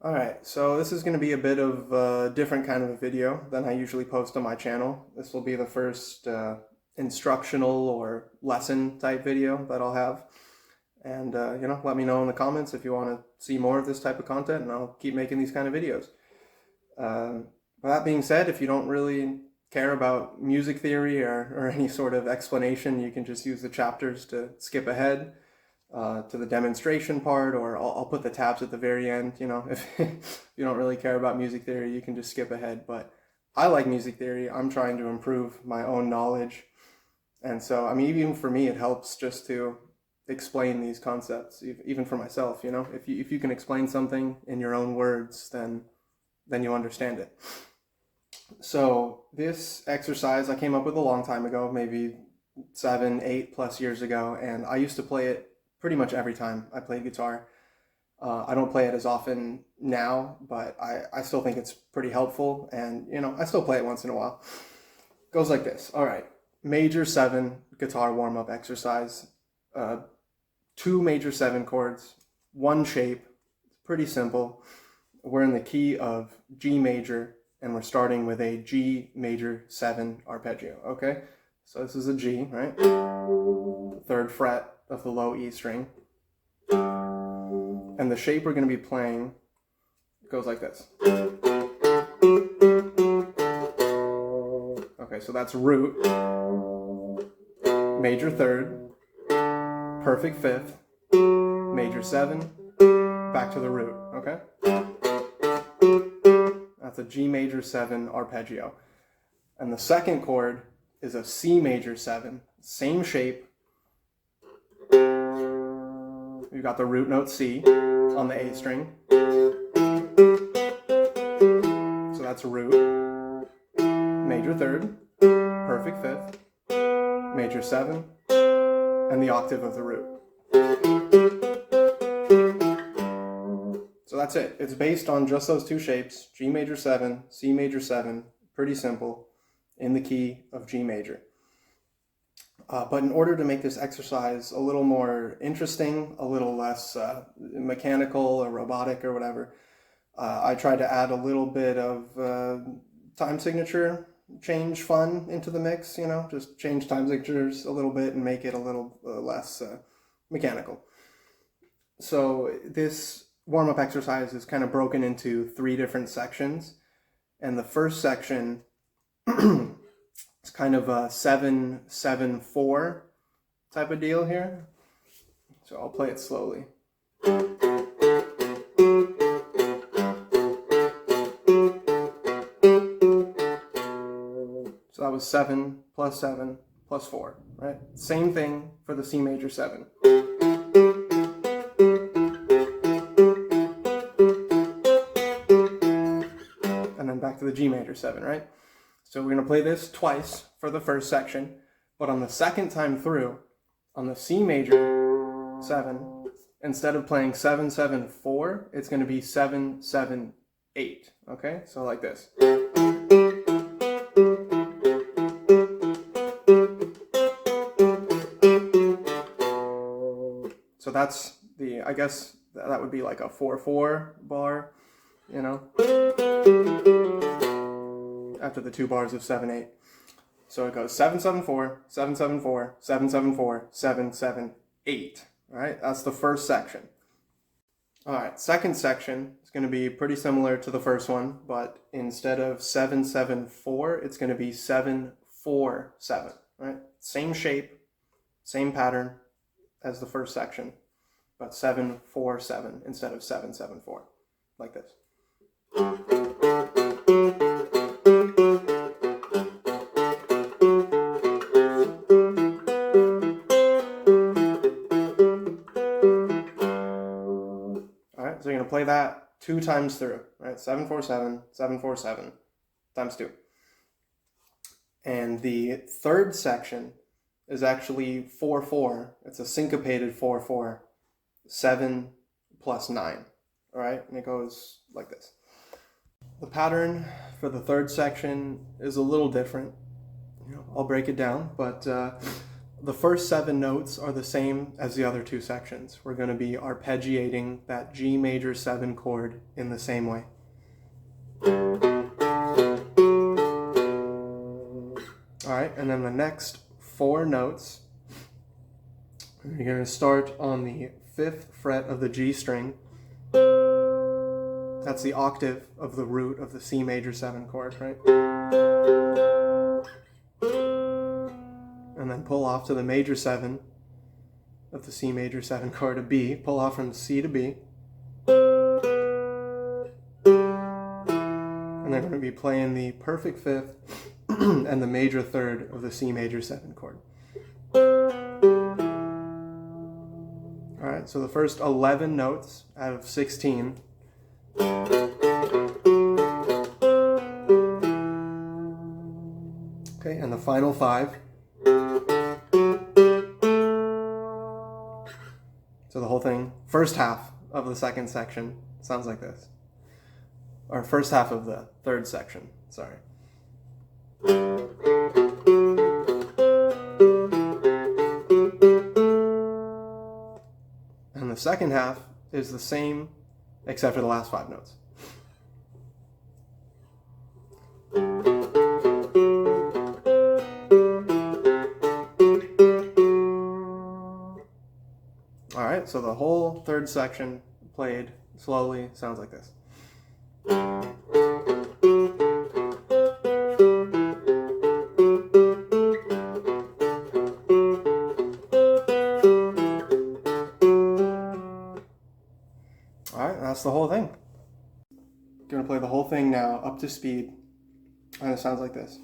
Alright, so this is going to be a bit of a different kind of a video than I usually post on my channel. This will be the first instructional or lesson type video that I'll have. And, let me know in the comments if you want to see more of this type of content, and I'll keep making these kind of videos. With that being said, if you don't really care about music theory or any sort of explanation, you can just use the chapters to skip ahead to the demonstration part, or I'll put the tabs at the very end. If you don't really care about music theory, you can just skip ahead. But I like music theory. I'm trying to improve my own knowledge. And so, I mean, even for me, it helps just to explain these concepts, even for myself. If you can explain something in your own words, then you understand it. So this exercise I came up with a long time ago, maybe 7, 8+ years ago, and I used to play it pretty much every time I played guitar. I don't play it as often now, but I still think it's pretty helpful, and I still play it once in a while. Goes like this. All right, major 7 guitar warm-up exercise. 2 major 7 chords, 1 shape. It's pretty simple. We're in the key of G major, and we're starting with a G major 7 arpeggio, okay? So this is a G, right? 3rd fret of the low E string. And the shape we're going to be playing goes like this. Okay, so that's root, major 3rd, perfect 5th, major 7, back to the root, okay? That's a G major 7 arpeggio. And the second chord is a C major 7, same shape. We've got the root note C on the A string. So that's root, major 3rd, perfect 5th, major 7, and the octave of the root. So that's it. It's based on just those 2 shapes, G major 7, C major 7, pretty simple, in the key of G major. But in order to make this exercise a little more interesting, a little less mechanical or robotic or whatever, I tried to add a little bit of time signature change fun into the mix, just change time signatures a little bit and make it a little less mechanical. So this warm-up exercise is kind of broken into 3 different sections. And the first section it's kind of a 7-7-4 type of deal here. So I'll play it slowly. So that was 7 plus 7 plus 4, right? Same thing for the C major 7. And then back to the G major 7, right? So we're going to play this twice for the first section, but on the second time through, on the C major 7, instead of playing 7-7-4, it's going to be 7-7-8, okay? So like this. So that's I guess that would be like a 4-4 bar, after the 2 bars of 7-8. So it goes 7-7-4, 7-7-4, 7-7-4, 7-7-8. All right, that's the first section. All right, second section is going to be pretty similar to the first one, but instead of 7-7-4, it's going to be 7-4-7. Right, same shape, same pattern as the first section, but 7-4-7 instead of 7-7-4, like this. So you're going to play that 2 times through, right? 7-4-7, 7-4-7 times 2. And the third section is actually 4-4. It's a syncopated 4-4, 7 plus 9, all right? And it goes like this. The pattern for the third section is a little different. I'll break it down, but The first 7 notes are the same as the other 2 sections. We're going to be arpeggiating that G major 7 chord in the same way. Alright, and then the next 4 notes, you're going to start on the 5th fret of the G string. That's the octave of the root of the C major 7 chord, right? And then pull off to the major 7 of the C major 7 chord to B. Pull off from C to B. And then we're going to be playing the perfect 5th and the major 3rd of the C major 7 chord. Alright, so the first 11 notes out of 16. Okay, and the final 5. So the whole thing, first half of the second section sounds like this. Or first half of the third section, sorry. And the second half is the same except for the last 5 notes. Alright, so the whole third section played slowly sounds like this. Alright, that's the whole thing. I'm going to play the whole thing now up to speed, and it sounds like this.